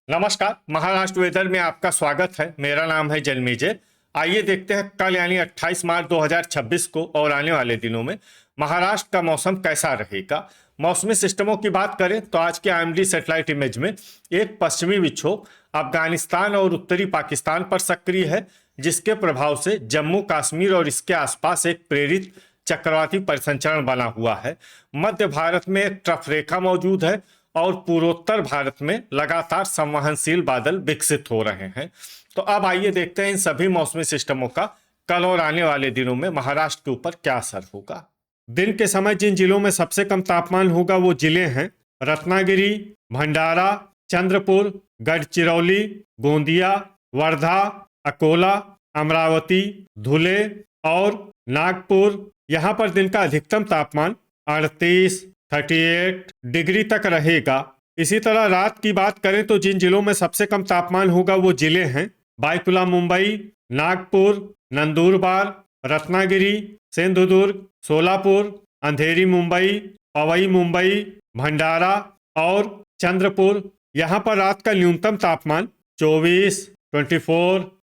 नमस्कार। महाराष्ट्र वेदर में आपका स्वागत है। मेरा नाम है जन्मेजय। आइए देखते हैं कल यानी 28 मार्च 2026 को और आने वाले दिनों में महाराष्ट्र का मौसम कैसा रहेगा। मौसमी सिस्टमों की बात करें तो आज के आईएमडी सैटेलाइट इमेज में एक पश्चिमी विक्षोभ अफगानिस्तान और उत्तरी पाकिस्तान पर सक्रिय है, जिसके प्रभाव से जम्मू कश्मीर और इसके आसपास एक प्रेरित चक्रवाती परिसंचरण बना हुआ है। मध्य भारत में एक ट्रफ रेखा मौजूद है और पूर्वोत्तर भारत में लगातार संवहनशील बादल विकसित हो रहे हैं। तो अब आइए देखते हैं इन सभी मौसमी सिस्टमों का कल और आने वाले दिनों में महाराष्ट्र के ऊपर क्या असर होगा। दिन के समय जिन जिलों में सबसे कम तापमान होगा वो जिले हैं रत्नागिरी, भंडारा, चंद्रपुर, गढ़चिरौली, गोंदिया, वर्धा, अकोला, अमरावती, धुले और नागपुर। यहाँ पर दिन का अधिकतम तापमान 38, 38 डिग्री तक रहेगा। इसी तरह रात की बात करें तो जिन जिलों में सबसे कम तापमान होगा वो जिले हैं बायकुला मुंबई, नागपुर, नंदुरबार, रत्नागिरी, सिंधुदुर्ग, सोलापुर, अंधेरी मुंबई, पवई मुंबई, भंडारा और चंद्रपुर। यहाँ पर रात का न्यूनतम तापमान 24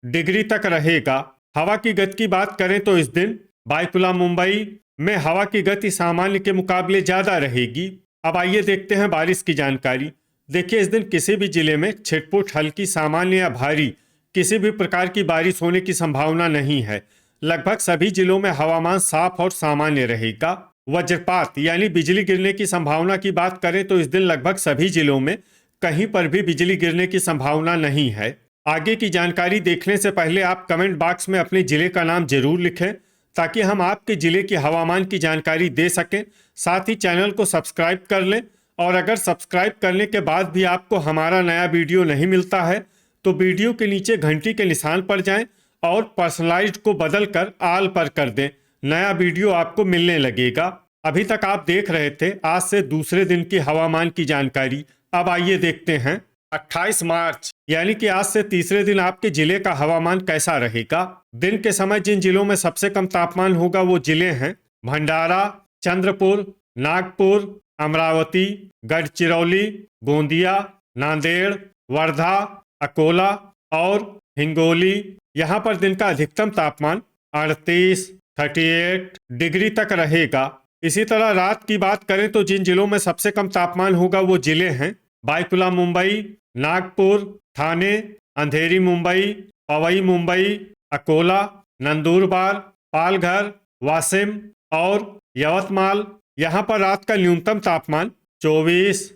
डिग्री तक रहेगा। हवा की गति की बात करें तो इस दिन बायकुला मुंबई में हवा की गति सामान्य के मुकाबले ज्यादा रहेगी। अब आइए देखते हैं बारिश की जानकारी। देखिए, इस दिन किसी भी जिले में छिटपुट हल्की, सामान्य या भारी किसी भी प्रकार की बारिश होने की संभावना नहीं है। लगभग सभी जिलों में हवामान साफ और सामान्य रहेगा। वज्रपात यानी बिजली गिरने की संभावना की बात करें तो इस दिन लगभग सभी जिलों में कहीं पर भी बिजली गिरने की संभावना नहीं है। आगे की जानकारी देखने से पहले आप कमेंट बॉक्स में अपने जिले का नाम जरूर लिखें ताकि हम आपके जिले की हवामान की जानकारी दे सकें। साथ ही चैनल को सब्सक्राइब कर लें और अगर सब्सक्राइब करने के बाद भी आपको हमारा नया वीडियो नहीं मिलता है तो वीडियो के नीचे घंटी के निशान पर जाएं और पर्सनलाइज्ड को बदलकर ऑल पर कर दें। नया वीडियो आपको मिलने लगेगा। अभी तक आप देख रहे थे आज से दूसरे दिन की हवामान की जानकारी। अब आइए देखते हैं 28 मार्च यानी कि आज से तीसरे दिन आपके जिले का हवामान कैसा रहेगा। दिन के समय जिन जिलों में सबसे कम तापमान होगा वो जिले हैं भंडारा, चंद्रपुर, नागपुर, अमरावती, गढ़चिरौली, गोंदिया, नांदेड़, वर्धा, अकोला और हिंगोली। यहाँ पर दिन का अधिकतम तापमान 38, 38 डिग्री तक रहेगा। इसी तरह रात की बात करें तो जिन जिलों में सबसे कम तापमान होगा वो जिले हैं बायकुला मुंबई, नागपुर, ठाणे, अंधेरी मुंबई, पवई मुंबई, अकोला, नंदुरबार, पालघर, वाशिम और यवतमाल। यहाँ पर रात का न्यूनतम तापमान 24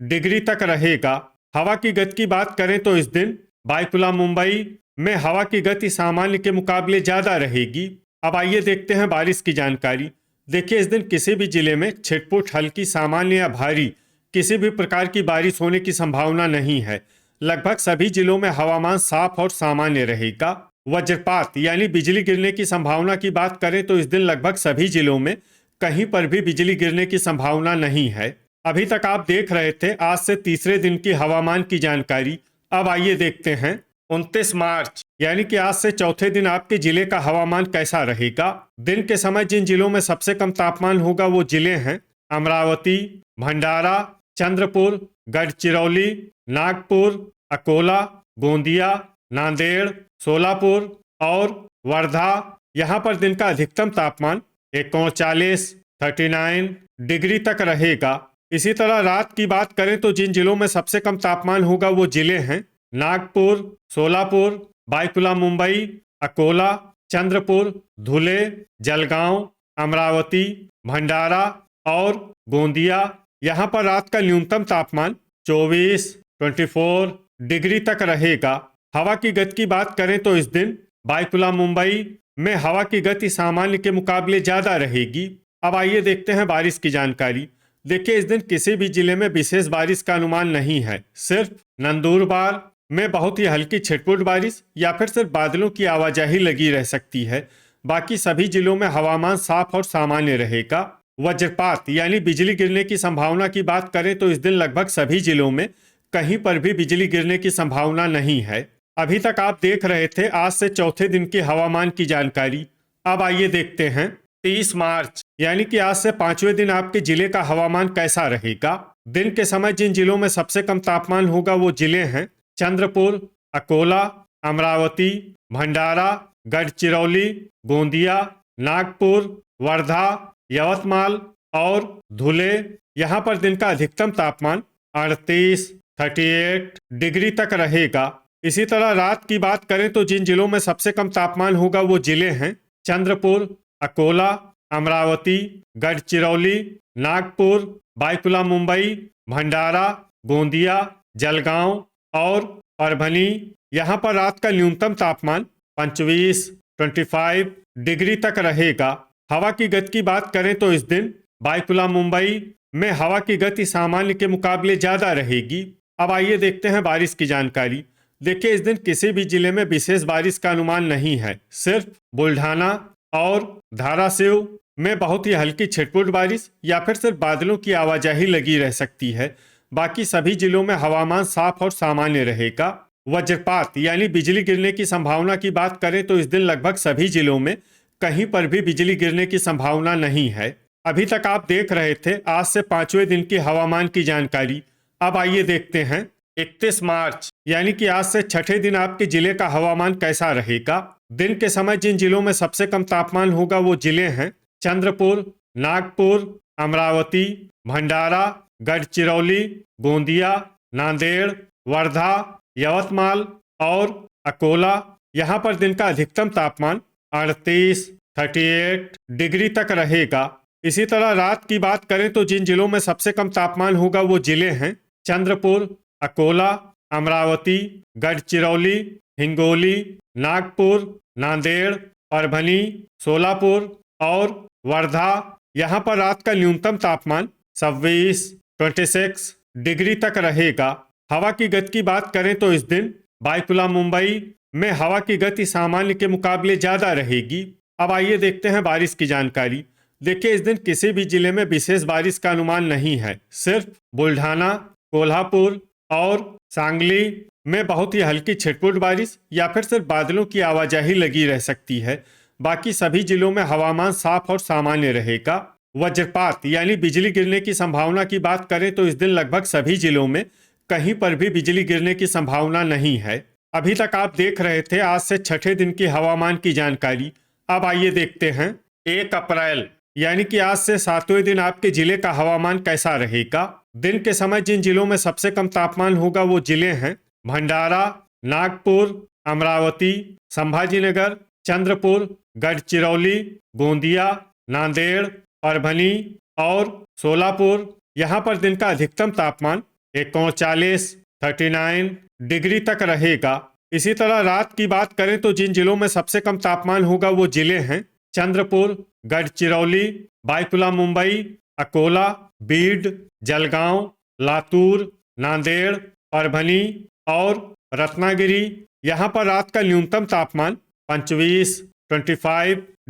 डिग्री तक रहेगा। हवा की गति की बात करें तो इस दिन बायकुला मुंबई में हवा की गति सामान्य के मुकाबले ज्यादा रहेगी। अब आइए देखते हैं बारिश की जानकारी। देखिए, इस दिन किसी भी जिले में छिटपुट हल्की, सामान्य या भारी किसी भी प्रकार की बारिश होने की संभावना नहीं है। लगभग सभी जिलों में हवामान साफ और सामान्य रहेगा। वज्रपात यानी बिजली गिरने की संभावना की बात करें तो इस दिन लगभग सभी जिलों में कहीं पर भी बिजली गिरने की संभावना नहीं है। अभी तक आप देख रहे थे आज से तीसरे दिन की हवामान की जानकारी। अब आइए देखते हैं 29 मार्च यानी कि आज से चौथे दिन आपके जिले का हवामान कैसा रहेगा। दिन के समय जिन जिलों में सबसे कम तापमान होगा वो जिले हैं अमरावती, भंडारा, चंद्रपुर, गढ़चिरौली, नागपुर, अकोला, गोंदिया, नांदेड़, सोलापुर और वर्धा। यहाँ पर दिन का अधिकतम तापमान 39 डिग्री तक रहेगा। इसी तरह रात की बात करें तो जिन जिलों में सबसे कम तापमान होगा वो जिले हैं नागपुर, सोलापुर, बायकुला मुंबई, अकोला, चंद्रपुर, धुले, जलगांव, अमरावती, भंडारा और गोंदिया। यहाँ पर रात का न्यूनतम तापमान 24 डिग्री तक रहेगा। हवा की गति की बात करें तो इस दिन बायकुला मुंबई में हवा की गति सामान्य के मुकाबले ज्यादा रहेगी। अब आइए देखते हैं बारिश की जानकारी। देखिए, इस दिन किसी भी जिले में विशेष बारिश का अनुमान नहीं है। सिर्फ नंदुरबार में बहुत ही हल्की छिटपुट बारिश या फिर सिर्फ बादलों की आवाजाही लगी रह सकती है। बाकी सभी जिलों में हवामान साफ और सामान्य रहेगा। वज्रपात यानी बिजली गिरने की संभावना की बात करें तो इस दिन लगभग सभी जिलों में कहीं पर भी बिजली गिरने की संभावना नहीं है। अभी तक आप देख रहे थे आज से चौथे दिन की हवामान की जानकारी। अब आइए देखते हैं 30 मार्च यानी कि आज से पांचवें दिन आपके जिले का हवामान कैसा रहेगा। दिन के समय जिन जिलों में सबसे कम तापमान होगा वो जिले हैं चंद्रपुर, अकोला, अमरावती, भंडारा, गढ़चिरौली, गोंदिया, नागपुर, वर्धा, यवतमाल और धुले। यहाँ पर दिन का अधिकतम तापमान 38 डिग्री तक रहेगा। इसी तरह रात की बात करें तो जिन जिलों में सबसे कम तापमान होगा वो जिले हैं चंद्रपुर, अकोला, अमरावती, गढ़चिरौली, नागपुर, बायकुला मुंबई, भंडारा, गोंदिया, जलगांव और परभनी। यहाँ पर रात का न्यूनतम तापमान 25 डिग्री तक रहेगा। हवा की गति की बात करें तो इस दिन बायकुला मुंबई में हवा की गति सामान्य के मुकाबले ज्यादा रहेगी। अब आइए देखते हैं बारिश की जानकारी। देखिए, इस दिन किसी भी जिले में विशेष बारिश का अनुमान नहीं है। सिर्फ बुल्ढाना और धाराशिव में बहुत ही हल्की छिटपुट बारिश या फिर सिर्फ बादलों की आवाजाही लगी रह सकती है। बाकी सभी जिलों में हवामान साफ और सामान्य रहेगा। वज्रपात यानी बिजली गिरने की संभावना की बात करें तो इस दिन लगभग सभी जिलों में कहीं पर भी बिजली गिरने की संभावना नहीं है। अभी तक आप देख रहे थे आज से 5वें दिन की हवामान की जानकारी। अब आइए देखते हैं 31 मार्च यानी कि आज से 6ठे दिन आपके जिले का हवामान कैसा रहेगा। दिन के समय जिन जिलों में सबसे कम तापमान होगा वो जिले हैं चंद्रपुर, नागपुर, अमरावती, भंडारा, गढ़चिरौली, गोंदिया, नांदेड़, वर्धा, यवतमाल और अकोला। यहाँ पर दिन का अधिकतम तापमान 38 डिग्री तक रहेगा। इसी तरह रात की बात करें तो जिन जिलों में सबसे कम तापमान होगा वो जिले हैं चंद्रपुर, अकोला, अमरावती, गढ़चिरौली, हिंगोली, नागपुर, नांदेड़, परभनी, सोलापुर और वर्धा। यहाँ पर रात का न्यूनतम तापमान 26 डिग्री तक रहेगा। हवा की गति की बात करें तो इस दिन बायकुला मुंबई में हवा की गति सामान्य के मुकाबले ज्यादा रहेगी। अब आइए देखते हैं बारिश की जानकारी। देखिए, इस दिन किसी भी जिले में विशेष बारिश का अनुमान नहीं है। सिर्फ बुल्ढाना, कोल्हापुर और सांगली में बहुत ही हल्की छिटपुट बारिश या फिर सिर्फ बादलों की आवाजाही लगी रह सकती है। बाकी सभी जिलों में हवामान साफ और सामान्य रहेगा। वज्रपात यानी बिजली गिरने की संभावना की बात करें तो इस दिन लगभग सभी जिलों में कहीं पर भी बिजली गिरने की संभावना नहीं है। अभी तक आप देख रहे थे आज से 6ठे दिन की हवामान की जानकारी। अब आइए देखते हैं 1 अप्रैल यानी कि आज से 7वें दिन आपके जिले का हवामान कैसा रहेगा। दिन के समय जिन जिलों में सबसे कम तापमान होगा वो जिले हैं भंडारा, नागपुर, अमरावती, संभाजीनगर, चंद्रपुर, गढ़चिरौली, गोंदिया, नांदेड़, परभनी और सोलापुर। यहाँ पर दिन का अधिकतम तापमान 39 डिग्री तक रहेगा। इसी तरह रात की बात करें तो जिन जिलों में सबसे कम तापमान होगा वो जिले हैं चंद्रपुर, गढ़चिरौली, बायकुला मुंबई, अकोला, बीड, जलगांव, लातूर, नांदेड़, परभनी और रत्नागिरी। यहाँ पर रात का न्यूनतम तापमान 25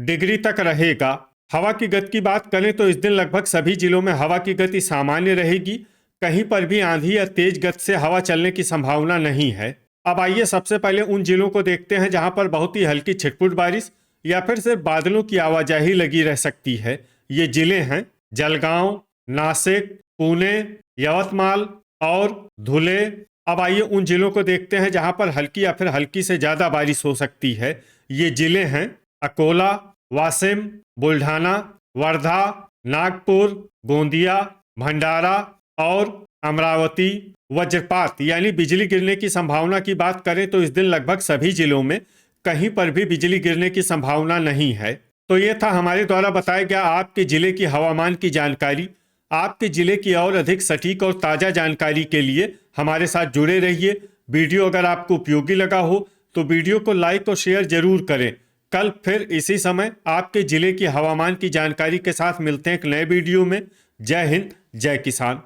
डिग्री तक रहेगा। हवा की गति की बात करें तो इस दिन लगभग सभी जिलों में हवा की गति सामान्य रहेगी। कहीं पर भी आंधी या तेज गति से हवा चलने की संभावना नहीं है। अब आइए सबसे पहले उन जिलों को देखते हैं जहां पर बहुत ही हल्की छिटपुट बारिश या फिर सिर्फ बादलों की आवाजाही लगी रह सकती है। ये जिले हैं जलगांव, नासिक, पुणे, यवतमाल और धुले। अब आइए उन जिलों को देखते हैं जहां पर हल्की या फिर हल्की से ज्यादा बारिश हो सकती है। ये जिले हैं अकोला, वाशिम, बुल्ढाना, वर्धा, नागपुर, गोंदिया, भंडारा और अमरावती। वज्रपात यानी बिजली गिरने की संभावना की बात करें तो इस दिन लगभग सभी जिलों में कहीं पर भी बिजली गिरने की संभावना नहीं है। तो ये था हमारे द्वारा बताया गया आपके जिले की हवामान की जानकारी। आपके जिले की और अधिक सटीक और ताज़ा जानकारी के लिए हमारे साथ जुड़े रहिए। वीडियो अगर आपको उपयोगी लगा हो तो वीडियो को लाइक और शेयर जरूर करें। कल फिर इसी समय आपके जिले की हवामान की जानकारी के साथ मिलते हैं एक नए वीडियो में। जय हिंद, जय किसान।